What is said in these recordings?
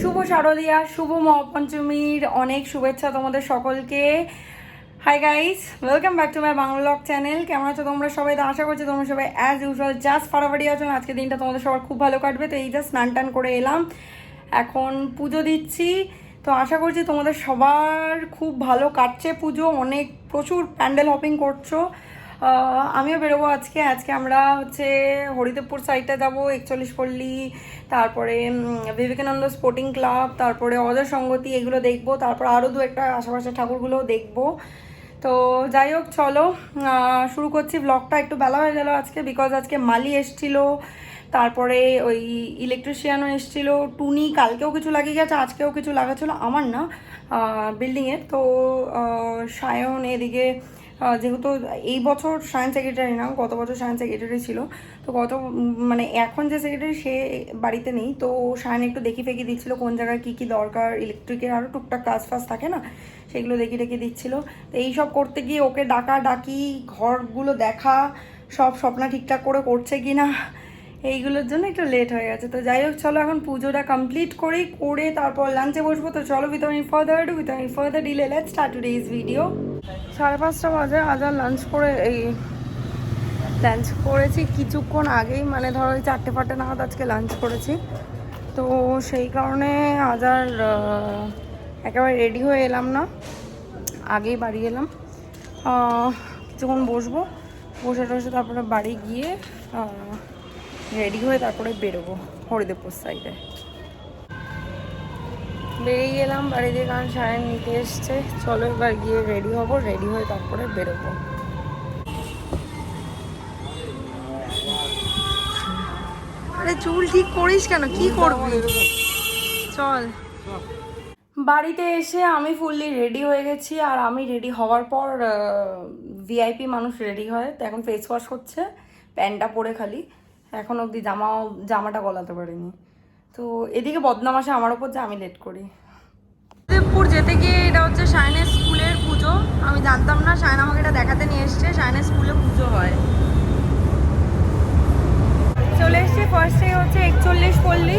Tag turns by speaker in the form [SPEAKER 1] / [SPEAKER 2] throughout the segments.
[SPEAKER 1] শুভ শারদিয়া, শুভ মহাপঞ্চমীর অনেক শুভেচ্ছা তোমাদের সকলকে। Hi guys, welcome back to my Bangla blog channel. কেমন আছো তোমরা সবাই? তো আশা করছি তোমরা সবাই অ্যাজ ইউজুয়াল জাস্ট ফাটাফাটি আছো। আজকে দিনটা তোমাদের সবার খুব ভালো কাটবে। তো এই জাস্ট স্নান টান করে এলাম, এখন পুজো দিচ্ছি। তো আশা করছি তোমাদের সবার খুব ভালো কাটছে পুজো, অনেক প্রচুর প্যান্ডেল হপিং করছো। আমিও বেরোবো আজকে। আমরা হচ্ছে হরিদেবপুর সাইডটা যাবো, 41 পল্লী, তারপরে বিবেকানন্দ স্পোর্টিং ক্লাব, তারপরে অজয় সঙ্গতি, এগুলো দেখবো। তারপর আরও দু একটা আশেপাশের ঠাকুরগুলোও দেখবো। তো যাই হোক, চলো শুরু করছি ব্লগটা। একটু বেলা হয়ে গেল আজকে, বিকজ আজকে মালি এসছিলো, তারপরে ওই ইলেকট্রিশিয়ানও এসেছিলো, টুনি কালকেও কিছু লাগিয়ে গেছে, আজকেও কিছু লাগাচ্ছিলো, আমার না, বিল্ডিংয়ের। তো সায়ন এদিকে, যেহেতু এই বছর সায়েন্স সেক্রেটারি না, গত বছর সায়েন্স সেক্রেটারি ছিল, তো মানে এখন যে সেক্রেটারি সে বাড়িতে নেই। তো সায়ন একটু দেখি ফেঁকি দিচ্ছিলো কোন জায়গায় কী কী দরকার, ইলেকট্রিকের আরও টুকটাক কাজ ফাজ থাকে না, সেগুলো দেখি দিচ্ছিলো। তো এইসব করতে গিয়ে ওকে ডাকি, ঘরগুলো দেখা, সব স্বপ্না ঠিকঠাক করে করছে কি না, এইগুলোর জন্য একটু লেট হয়ে গেছে। তো যাই হোক, চলো এখন পুজোটা কমপ্লিট করে তারপর লাঞ্চে বসবো। তো চলো, with any further delay, let's start today's video. 5:30 বাজে, আজ আর লাঞ্চ করেছি কিছুক্ষণ আগেই, মানে ধরো ওই 4টে নাগাদ আজকে লাঞ্চ করেছি। তো সেই কারণে আজ আর একেবারে রেডি হয়ে এলাম না, আগেই বাড়ি এলাম। কিছুক্ষণ বসে তারপরে বাড়ি গিয়ে রেডি হয়ে তারপরে বেরোবো হরিদেবপুর সাইডে। বেরিয়ে গেলাম বাড়ি দিয়ে, কারণ সায়ন নিতে এসছে। চলো এবার গিয়ে রেডি হয়ে তারপরে বেরোবো। আরে চুল ঠিক করিস কেন, কি করবি? চল। বাড়িতে এসে আমি ফুললি রেডি হয়ে গেছি, আর আমি রেডি হওয়ার পর ভিআইপি মানুষ রেডি হয়। তো এখন ফেস ওয়াশ হচ্ছে, প্যান্টটা পরে খালি, এখন অবধি জামাটা গলাতে পারিনি। তো এদিকে বদনাম আসে আমার ওপর যে আমি লেট করি। দেবপুর যেতে গিয়ে, এটা হচ্ছে সায়নের স্কুলের পুজো। আমি জানতাম না, সায়ন আমাকে এটা দেখাতে নিয়ে এসছে, সায়নের স্কুলে পুজো হয়। চলে এসছে, ফার্স্টে হচ্ছে 41 পল্লী।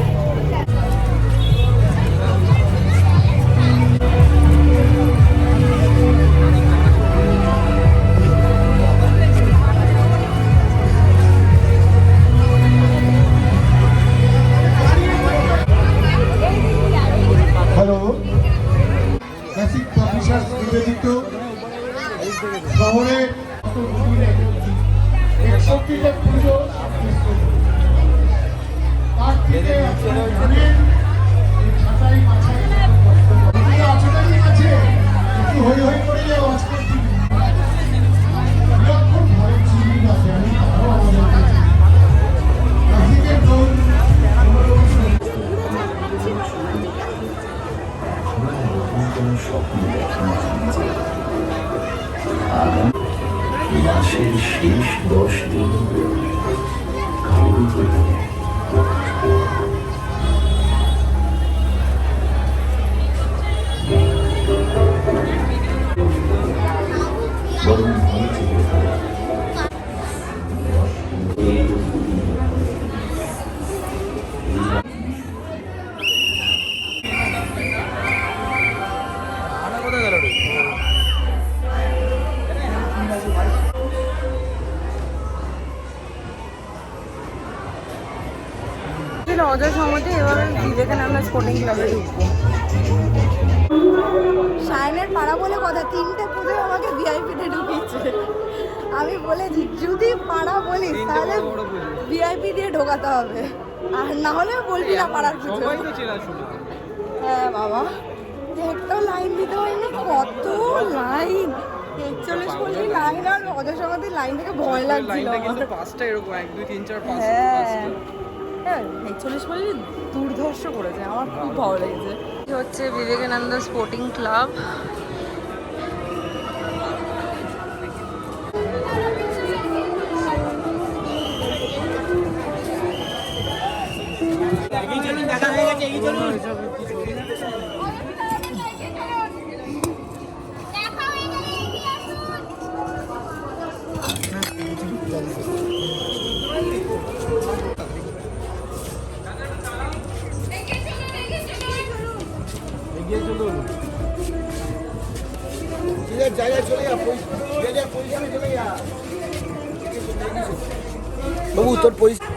[SPEAKER 2] হ্যালো, বেসিক প্রফেসর নিবেদিত শহরে 61টা পুজো তার থেকে ছাঁটাই মাছাই আছে, একটু হই করে যে ওয়াজ করছি খুব ভালো চিনি আছে। আমি
[SPEAKER 3] স্বপ্ন দেখেন আগামী মাসের শেষ 10 দিন কারোর বরং ভালো থেকে
[SPEAKER 1] অজয় সঙ্গতি, এবার বিবেকানন্দ স্পোর্টিং ক্লাবে ঢুকবো। সায়নের পাড়া বলে কথা, 3টে পুজো আমাকে ভিআইপিতে ঢুকিয়েছে। আমি বলেছি যদি পাড়া বলিস তাহলে ভিআইপি দিয়ে ঢোকাতে হবে, আর না হলে বলবি না পাড়ার পুজো। হ্যাঁ বাবা, একটাও লাইন দিতে হয়নি, কত লাইন, 41 পল্লী লাইন। আর অজয় সঙ্গতির লাইন থেকে ভয় লাগছিল। হ্যাঁ, 41 পল্লী দুর্ধর্ষ করেছে, আমার খুব ভালো লেগেছে। হচ্ছে বিবেকানন্দ স্পোর্টিং ক্লাব। দেখা হয়ে গেছে।
[SPEAKER 4] বাবু তোর পরিস্থিতি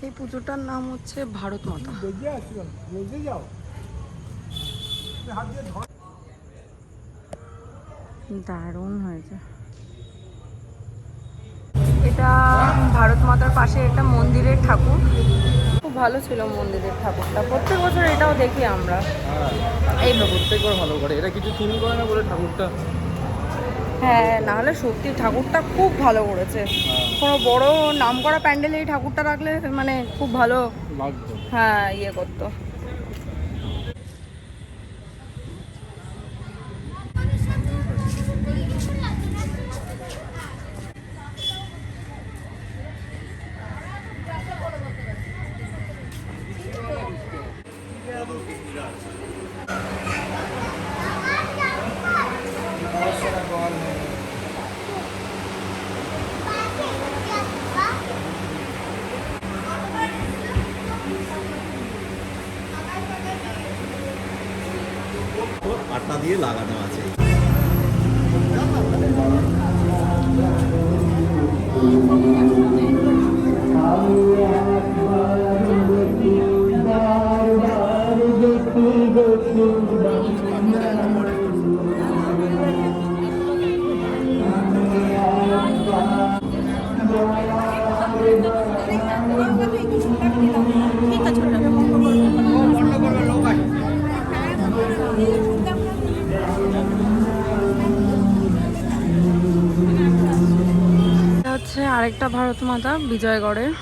[SPEAKER 1] এই পুজোটার নাম হচ্ছে ভারত মাতা। দারুণ হয়েছে। এটা ভারত মাতার পাশে একটা মন্দিরের ঠাকুর, খুব ভালো ছিল মন্দিরের ঠাকুরটা। প্রত্যেক বছর এটাও দেখি আমরা। এই
[SPEAKER 4] প্রত্যেকবার ভালো করে, এটা কিছু থিম করে না বলে ঠাকুরটা।
[SPEAKER 1] হ্যাঁ, নাহলে সত্যি ঠাকুরটা খুব ভালো করেছে। কোনো বড় নাম করা প্যান্ডেলে এই ঠাকুরটা রাখলে মানে খুব ভালো
[SPEAKER 4] লাগতো।
[SPEAKER 1] হ্যাঁ ইয়ে করতো।
[SPEAKER 5] আটা দিয়ে লাগানো আছে।
[SPEAKER 1] এটা হচ্ছে আরেকটা ভারত মাতা বিজয়গড়ের।